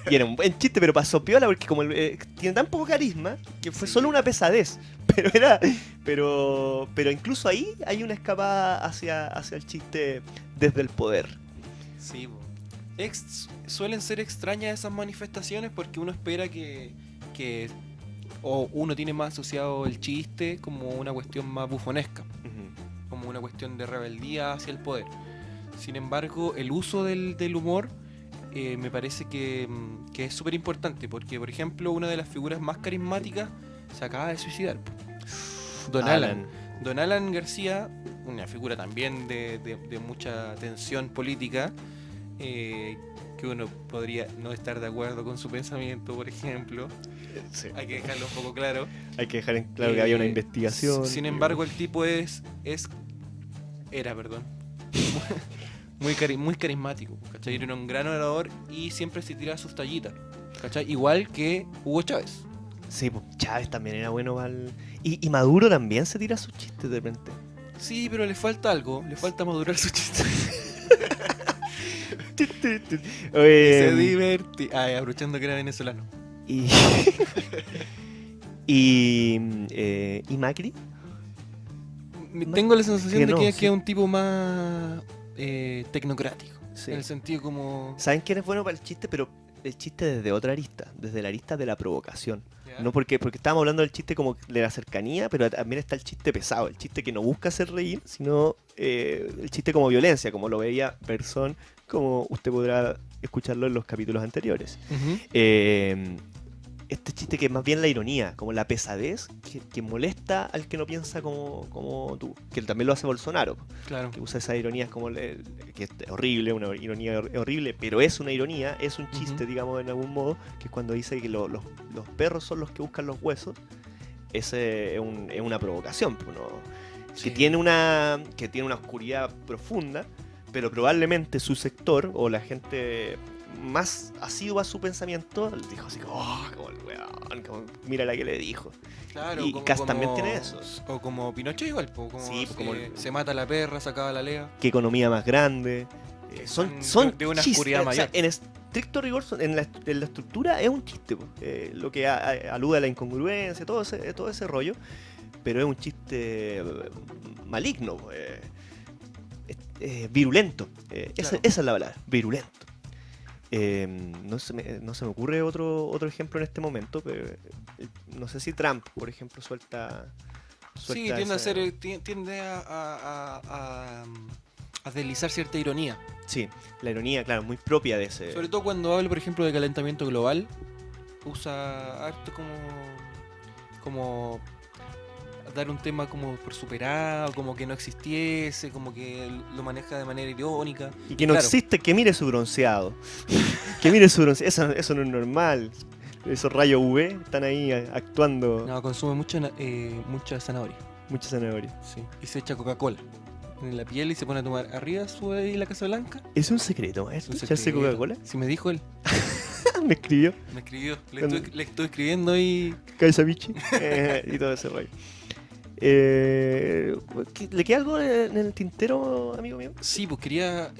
Y era un buen chiste, pero pasó piola porque como tiene tan poco carisma que fue Sí. solo una pesadez. Pero incluso ahí hay una escapada hacia el chiste desde el poder. Sí, po. Suelen ser extrañas esas manifestaciones porque uno espera que o uno tiene más asociado el chiste como una cuestión más bufonesca, como una cuestión de rebeldía hacia el poder. Sin embargo, el uso del humor me parece que es súper importante porque, por ejemplo, una de las figuras más carismáticas se acaba de suicidar, po. Don Alan. Don Alan García, una figura también de mucha tensión política, que uno podría no estar de acuerdo con su pensamiento, por ejemplo. Sí. Hay que dejarlo un poco claro. Hay que dejar en claro que había una investigación. Sin embargo, el tipo era muy carismático, ¿cachai? Era un gran orador y siempre se tiraba sus tallitas, ¿cachai? Igual que Hugo Chávez. Sí, pues Chávez también era bueno para y Maduro también se tira sus chistes de repente. Sí, pero le falta algo, le falta madurar su chiste. Se divertía. Ay, aprovechando que era venezolano. Y y Macri. Tengo la sensación que de no, que sí. es un tipo más tecnocrático. Sí. En el sentido como... ¿Saben quién es bueno para el chiste? Pero el chiste desde otra arista, desde la arista de la provocación. ¿Ya? No porque estábamos hablando del chiste como de la cercanía, pero también está el chiste pesado, el chiste que no busca hacer reír, sino el chiste como violencia, como lo veía Persón como usted podrá escucharlo en los capítulos anteriores. Este chiste que es más bien la ironía, como la pesadez que molesta al que no piensa como tú, que también lo hace Bolsonaro, Claro. que usa esas ironías como que es horrible, una ironía horrible, pero es una ironía, es un chiste, digamos, en algún modo, que es cuando dice que los perros son los que buscan los huesos. Ese es una provocación, que tiene una oscuridad profunda, pero probablemente su sector o la gente más asidua a su pensamiento dijo así como el weón, como, mira la que le dijo. Claro, y Kast también tiene eso. O como Pinochet igual, Sí, como se mata la perra, se acaba la lea. Qué economía más grande. Son de una oscuridad mayor. O sea, en estricto rigor, en la estructura es un chiste, lo que alude a la incongruencia, todo ese rollo, pero es un chiste maligno, virulento. Claro. Esa es la palabra, virulento. No se me ocurre otro ejemplo en este momento, pero no sé si Trump, por ejemplo, suelta sí, tiende a deslizar cierta ironía. Sí, la ironía, claro, muy propia de ese. Sobre todo cuando habla, por ejemplo, de calentamiento global, usa harto como dar un tema como por superado, como que no existiese, como que lo maneja de manera irónica. Y que no existe, que mire su bronceado. Que mire su bronceado, eso no es normal. Esos rayos UV están ahí actuando. No, consume mucha zanahoria. Mucha zanahoria. Sí. Y se echa Coca-Cola en la piel y se pone a tomar. Arriba sube ahí la Casa Blanca. ¿Es un secreto, maestro? ¿Echarse Coca-Cola? Sí, me dijo él. Me escribió. Le estoy escribiendo y... Cabeza bichi. Y todo ese rollo. ¿Le queda algo en el tintero, amigo mío? Sí, pues quería...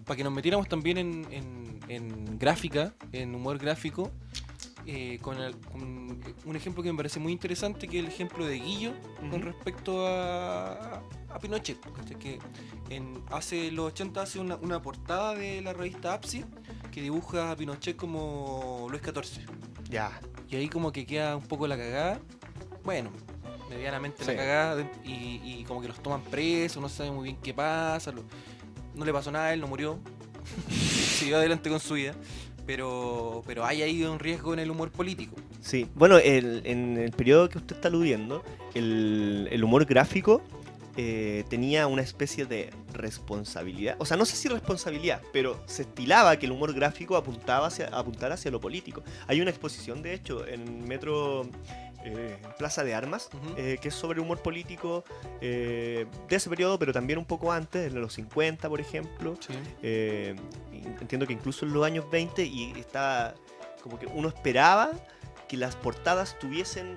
para que nos metiéramos también en gráfica, en humor gráfico, con un ejemplo que me parece muy interesante, que es el ejemplo de Guillo con respecto a Pinochet. Que hace los 80 hace una portada de la revista APSI que dibuja a Pinochet como Luis XIV. Ya. Y ahí como que queda un poco la cagada. Bueno, medianamente la cagada, y como que los toman presos, no se sabe muy bien qué pasa, no le pasó nada, él no murió, siguió adelante con su vida, pero hay ahí un riesgo en el humor político. Sí, bueno, en el periodo que usted está aludiendo, el humor gráfico tenía una especie de responsabilidad, o sea, no sé si responsabilidad, pero se estilaba que el humor gráfico apuntara hacia lo político. Hay una exposición, de hecho, en Metro... Plaza de Armas, que es sobre humor político de ese periodo, pero también un poco antes, en los 50, por ejemplo. Sí. Entiendo que incluso en los años 20, y estaba como que uno esperaba que las portadas tuviesen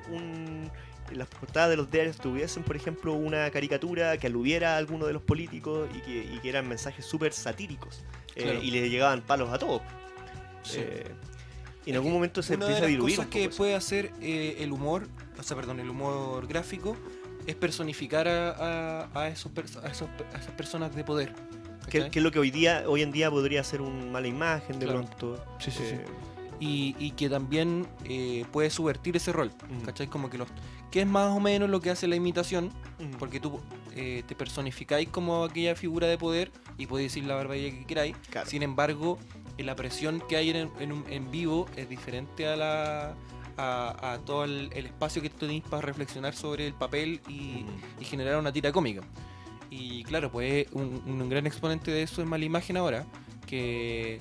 las portadas de los diarios tuviesen, por ejemplo, una caricatura que aludiera a alguno de los políticos y que eran mensajes súper satíricos, claro. Y le llegaban palos a todos. Sí. Y en algún momento se empieza a diluir. Una de las cosas que puede hacer el humor gráfico es personificar a esas personas de poder. Que es lo que hoy en día podría ser una mala imagen de pronto. Sí. Y que también puede subvertir ese rol. ¿Cachai? Como que es más o menos lo que hace la imitación, porque tú te personificáis como aquella figura de poder y podéis decir la barbaridad que queráis. Claro. Sin embargo, la presión que hay en vivo es diferente a todo el espacio que tú tenés para reflexionar sobre el papel y generar una tira cómica. Y claro, pues un gran exponente de eso es Mala Imagen ahora, que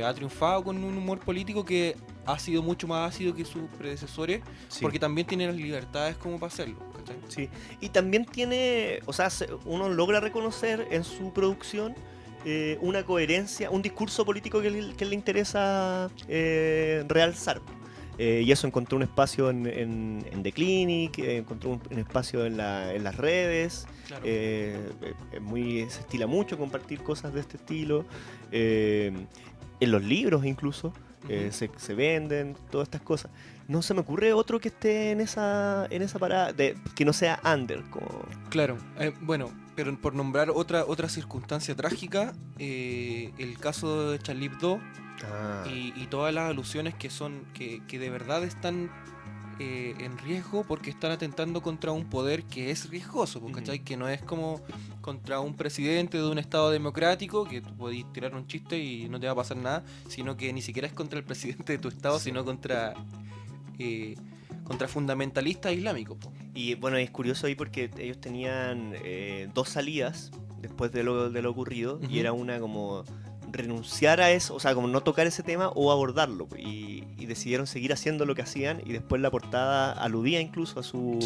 ha triunfado con un humor político que ha sido mucho más ácido que sus predecesores, porque también tiene las libertades como para hacerlo, ¿cachai? Sí, y también tiene, o sea, uno logra reconocer en su producción una coherencia, un discurso político que le interesa realzar. Y eso encontró un espacio en The Clinic, encontró un espacio en las redes. Claro. Se estila mucho compartir cosas de este estilo. En los libros incluso se venden, todas estas cosas. No se me ocurre otro que esté en esa parada, que no sea under. Claro, bueno, pero por nombrar otra circunstancia trágica, el caso de Charlie Hebdo y todas las alusiones que de verdad están en riesgo porque están atentando contra un poder que es riesgoso, ¿cachai? Que no es como contra un presidente de un estado democrático que tú podés tirar un chiste y no te va a pasar nada, sino que ni siquiera es contra el presidente de tu estado, sino contra fundamentalistas islámicos. Y bueno, es curioso ahí porque ellos tenían 2 salidas después de lo ocurrido, y era una como renunciar a eso, o sea, como no tocar ese tema o abordarlo, y decidieron seguir haciendo lo que hacían, y después la portada aludía incluso a su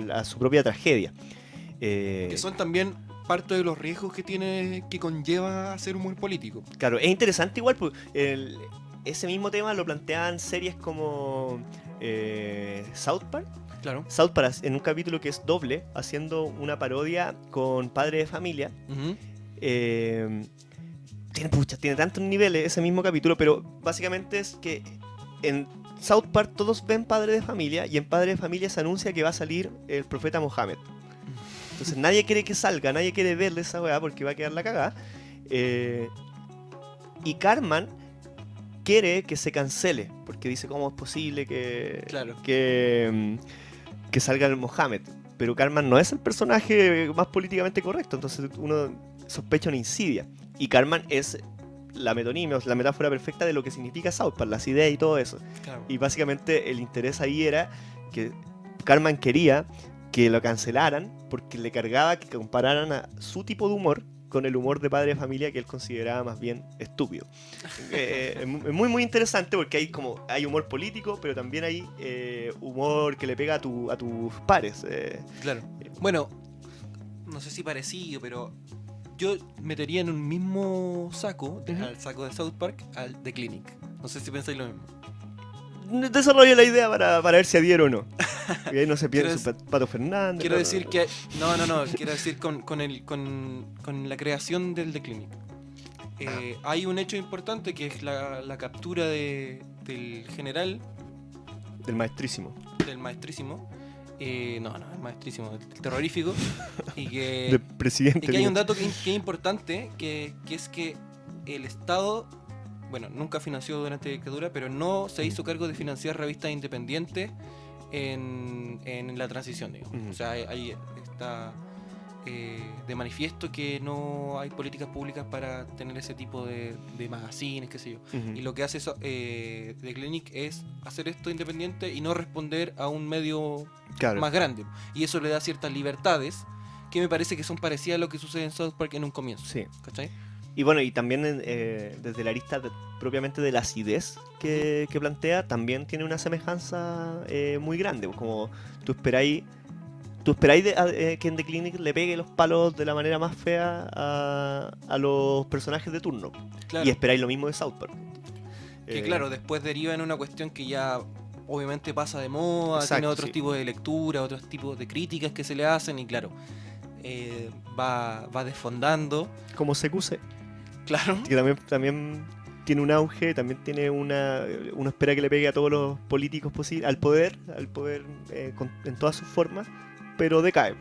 a su propia tragedia. Que son también parte de los riesgos que conlleva hacer humor político. Claro, es interesante igual, porque ese mismo tema lo planteaban series como South Park. Claro. South Park en un capítulo que es doble, haciendo una parodia con Padre de Familia. Tiene tantos niveles ese mismo capítulo, pero básicamente es que en South Park todos ven Padre de Familia, y en Padre de Familia se anuncia que va a salir el profeta Mohammed. Entonces nadie quiere que salga, nadie quiere verle esa weá porque va a quedar la cagada. Y Cartman quiere que se cancele, porque dice cómo es posible que salga el Mohammed. Pero Cartman no es el personaje más políticamente correcto, entonces uno sospecha una insidia. Y Cartman es la metonimia, o sea, la metáfora perfecta de lo que significa South Park, las ideas y todo eso. Claro. Y básicamente el interés ahí era que Cartman quería que lo cancelaran porque le cargaba que compararan a su tipo de humor con el humor de Padre de Familia, que él consideraba más bien estúpido. Es muy muy interesante porque hay humor político, pero también hay humor que le pega a tus pares. Claro. Bueno, no sé si parecido, pero yo metería en un mismo saco, al saco de South Park, al The Clinic. No sé si pensáis lo mismo. Desarrolla la idea para ver si adhiero o no. Y ahí no se pierde su Pato Fernández. Quiero decir que... No. Quiero decir con la creación del The Clinic. Hay un hecho importante que es la captura del general. Del maestrísimo. Del maestrísimo. El maestrísimo, el terrorífico. Y que... Del presidente. Y que hay un dato que es importante, que es que el Estado... Bueno, nunca financió durante la dictadura, pero no se hizo cargo de financiar revistas independientes en la transición, digamos. O sea, ahí está de manifiesto que no hay políticas públicas para tener ese tipo de magazines, qué sé yo. Y lo que hace The Clinic es hacer esto independiente y no responder a un medio más grande. Y eso le da ciertas libertades que me parece que son parecidas a lo que sucede en South Park en un comienzo. Sí. ¿Cachai? Y bueno, y también desde la arista propiamente de la acidez que plantea, también tiene una semejanza muy grande. Como tú esperáis que en The Clinic le pegue los palos de la manera más fea a los personajes de turno. Claro. Y esperáis lo mismo de South Park. Que claro, después deriva en una cuestión que ya obviamente pasa de moda, tiene otros tipos de lectura, otros tipos de críticas que se le hacen, y claro, va desfondando. Como CQC. Claro. Que también tiene un auge, también tiene uno espera que le pegue a todos los políticos posibles, al poder en todas sus formas, pero decae.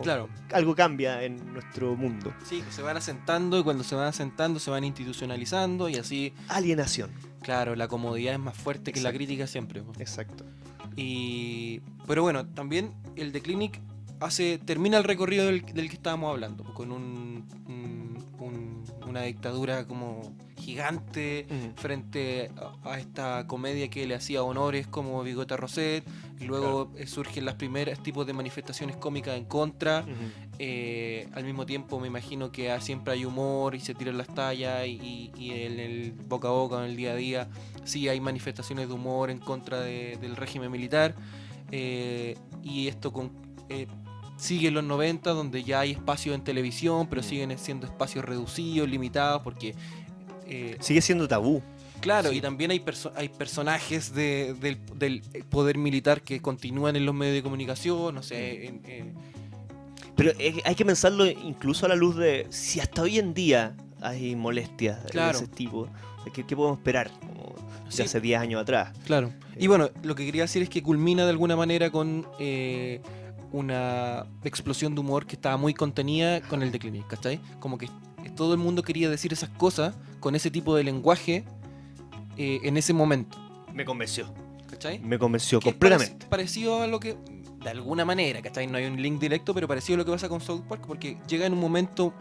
Claro. Algo cambia en nuestro mundo. Sí, se van asentando, y cuando se van asentando se van institucionalizando, y así... Alienación. Claro, la comodidad es más fuerte que la crítica siempre. Exacto. Pero bueno, también el The Clinic termina el recorrido del que estábamos hablando, con una dictadura como gigante frente a esta comedia que le hacía honores como Bigota Roset. Luego surgen las primeras tipos de manifestaciones cómicas en contra. Al mismo tiempo me imagino que siempre hay humor y se tiran las tallas, y en el boca a boca, en el día a día, sí hay manifestaciones de humor en contra del régimen militar. Y esto sigue en los 90, donde ya hay espacios en televisión, pero siguen siendo espacios reducidos, limitados, porque... sigue siendo tabú. Claro, sí. Y también hay personajes del poder militar que continúan en los medios de comunicación, no sé... Pero hay que pensarlo incluso a la luz de si hasta hoy en día hay molestias de ese tipo. ¿Qué podemos esperar? Como de hace 10 años atrás. Claro. Y bueno, lo que quería decir es que culmina de alguna manera con... una explosión de humor que estaba muy contenida con el The Clinic, ¿cachai? Como que todo el mundo quería decir esas cosas con ese tipo de lenguaje en ese momento. Me convenció. ¿cachai? Me convenció que completamente. Parecido a lo que, de alguna manera, ¿cachai? No hay un link directo, pero parecido a lo que pasa con South Park, porque llega en un momento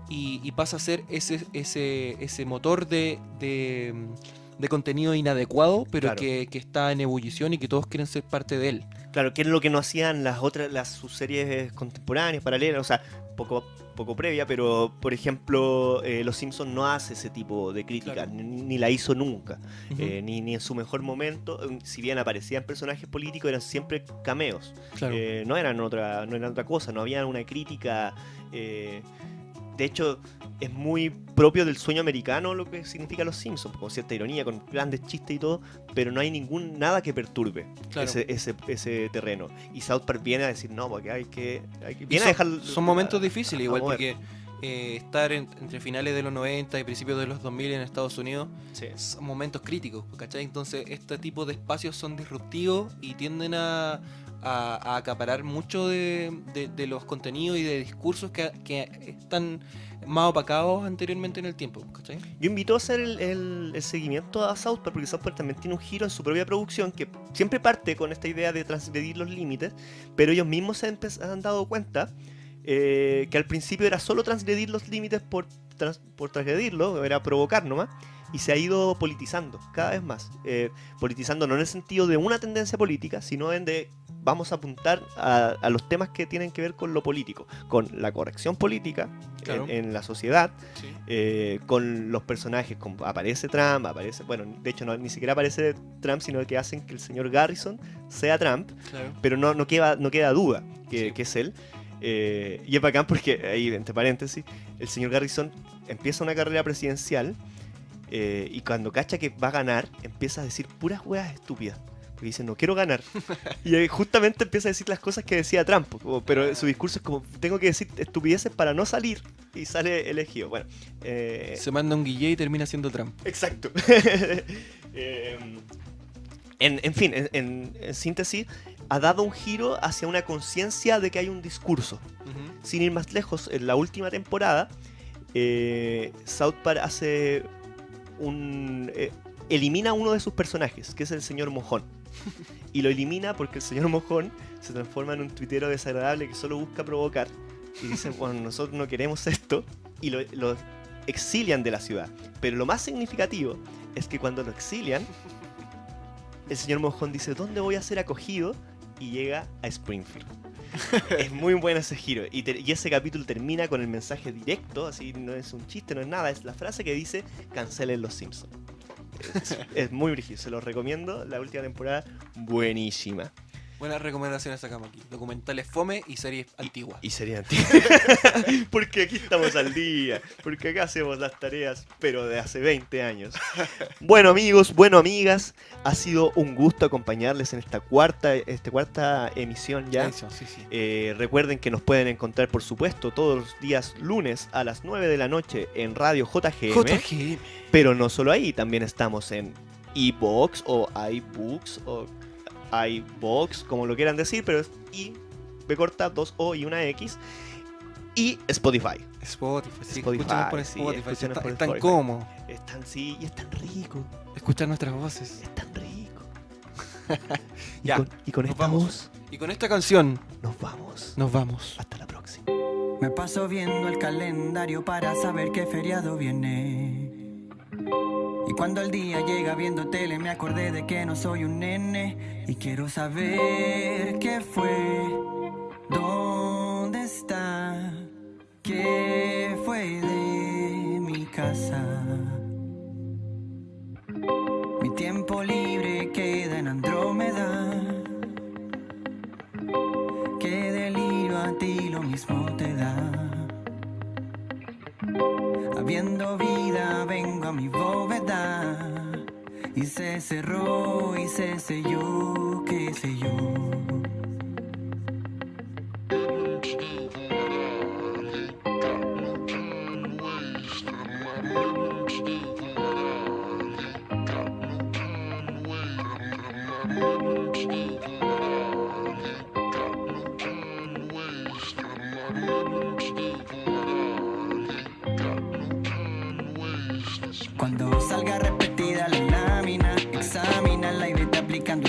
y pasa a ser ese motor de contenido inadecuado, pero claro. que está en ebullición y que todos quieren ser parte de él. Claro, que es lo que no hacían sus series contemporáneas, paralelas, o sea, poco previa, pero por ejemplo, Los Simpsons no hace ese tipo de crítica, claro. ni la hizo nunca, Uh-huh. ni en su mejor momento. Si bien aparecían personajes políticos, eran siempre cameos, Claro. no eran otra cosa, no había una crítica. De hecho, es muy propio del sueño americano lo que significa Los Simpsons, con cierta ironía, con grandes chistes y todo, pero no hay nada que perturbe Claro. ese terreno. Y South Park viene a decir, no, porque hay que son momentos difíciles, igual, mover. porque estar entre finales de los 90 y principios de los 2000 en Estados Unidos Sí. son momentos críticos, ¿cachai? Entonces, este tipo de espacios son disruptivos y tienden a acaparar mucho de los contenidos y de discursos que están más opacados anteriormente en el tiempo, ¿cachai? Yo invito a hacer el seguimiento a South Park, porque South Park también tiene un giro en su propia producción que siempre parte con esta idea de transgredir los límites, pero ellos mismos se han dado cuenta que al principio era solo transgredir los límites por transgredirlo, era provocar nomás, y se ha ido politizando cada vez más. Politizando no en el sentido de una tendencia política, sino en de vamos a apuntar a los temas que tienen que ver con lo político, con la corrección política, claro, en la sociedad, sí, con los personajes, aparece Trump, bueno, de hecho ni siquiera aparece Trump, sino que hacen que el señor Garrison sea Trump, claro. pero no queda duda que Sí. es él. Y es bacán porque, ahí entre paréntesis, el señor Garrison empieza una carrera presidencial y cuando cacha que va a ganar, empieza a decir puras weas estúpidas. Porque dice, no quiero ganar. Y justamente empieza a decir las cosas que decía Trump. Pero su discurso es como, tengo que decir estupideces para no salir. Y sale elegido. Bueno. Se manda un guille y termina siendo Trump. Exacto. En fin, en síntesis, ha dado un giro hacia una conciencia de que hay un discurso. Uh-huh. Sin ir más lejos, en la última temporada, South Park hace elimina a uno de sus personajes, que es el señor Mojón. Y lo elimina porque el señor Mojón se transforma en un tuitero desagradable que solo busca provocar. Y dice, bueno, nosotros no queremos esto. Y lo exilian de la ciudad. Pero lo más significativo es que cuando lo exilian, el señor Mojón dice, ¿dónde voy a ser acogido? Y llega a Springfield. Es muy bueno ese giro. Y ese capítulo termina con el mensaje directo, así no es un chiste, no es nada, es la frase que dice, cancelen Los Simpsons. Es muy brígido, se los recomiendo. La última temporada, buenísima. Buenas recomendaciones sacamos aquí. Documentales fome y series antiguas. Y sería antiguo. Porque aquí estamos al día. Porque acá hacemos las tareas, pero de hace 20 años. Bueno, amigos, bueno, amigas, ha sido un gusto acompañarles en esta cuarta emisión ya. Eso, sí, sí. Recuerden que nos pueden encontrar, por supuesto, todos los días lunes a las 9 de la noche en Radio JGM. Pero no solo ahí, también estamos en iVoox o iBooks o iVoox, como lo quieran decir, pero es I, B corta, 2 O y una X. Y Spotify. Spotify, sí, Spotify, escúchanos por sí, Spotify, escúchanos por es tan Spotify. cómodo. Sí, y es tan rico. Escuchar nuestras voces. Es tan rico. Ya, y con nos esta vamos. voz Y con esta canción nos vamos. nos vamos. Hasta la próxima. Me paso viendo el calendario para saber qué feriado viene. Y cuando el día llega viendo tele me acordé de que no soy un nene. Y quiero saber qué fue, dónde está, qué fue de mi casa. Mi tiempo libre queda en Andrómeda. Qué delirio a ti lo mismo te da. Habiendo vida vengo a mi bóveda. Y se cerró y se selló, qué sé yo. Cuando salga repetida la lámina, examínala y vete aplicando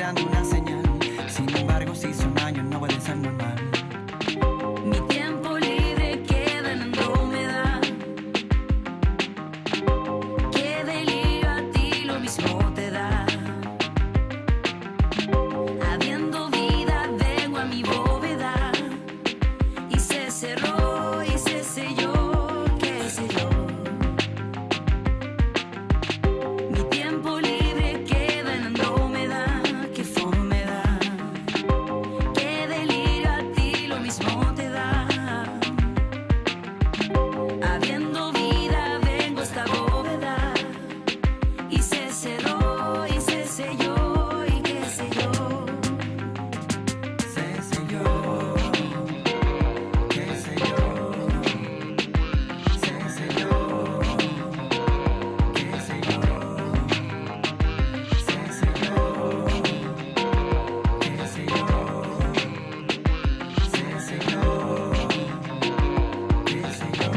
esperando una señal. Sin embargo, si son años, no puede ser normal. Mi tiempo libre queda en Andrómeda. Qué delirio, a ti lo mismo te da. Habiendo vida, vengo a mi bóveda y se cerró y se selló, qué sé yo. Mi tiempo libre queda en Andrómeda, qué fome da. Qué delirio, a ti lo mismo te da. Habiendo vida, vengo a esta bóveda y se cerró y se selló y qué sé yo. Se selló, qué sé yo. Se selló, qué sé yo. Se selló, qué sé yo. Se selló, qué sé yo.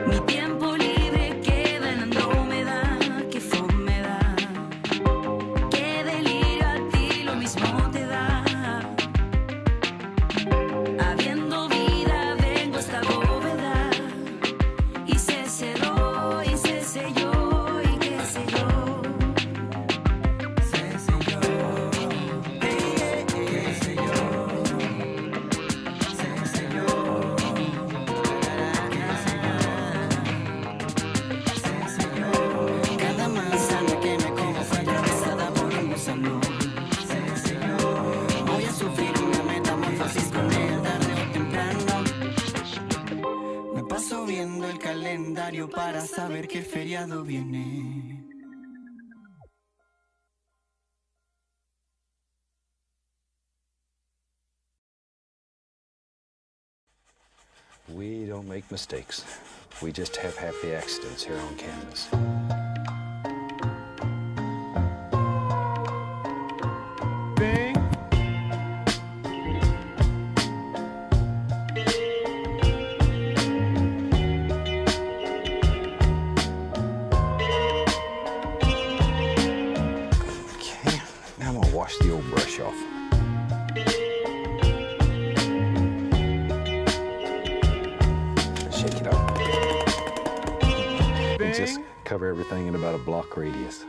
Mi tiempo libre queda en Andrómeda, qué fome da. Qué delirio, a ti lo mismo te da. Habiendo vida, vengo a esta bóveda y se cerró y se selló y qué sé yo. Se selló, qué sé yo. Se selló, qué sé yo. Se selló, cada manzana que me como fue atravesada por un gusano. Se selló, voy a sufrir una metamorfosis con él tarde o temprano. Me paso viendo el calendario para saber qué feriado viene. We don't make mistakes. We just have happy accidents here on campus. Bing. Okay, now I'm gonna wash the old brush off. Shake it up. And just cover everything in about a block radius.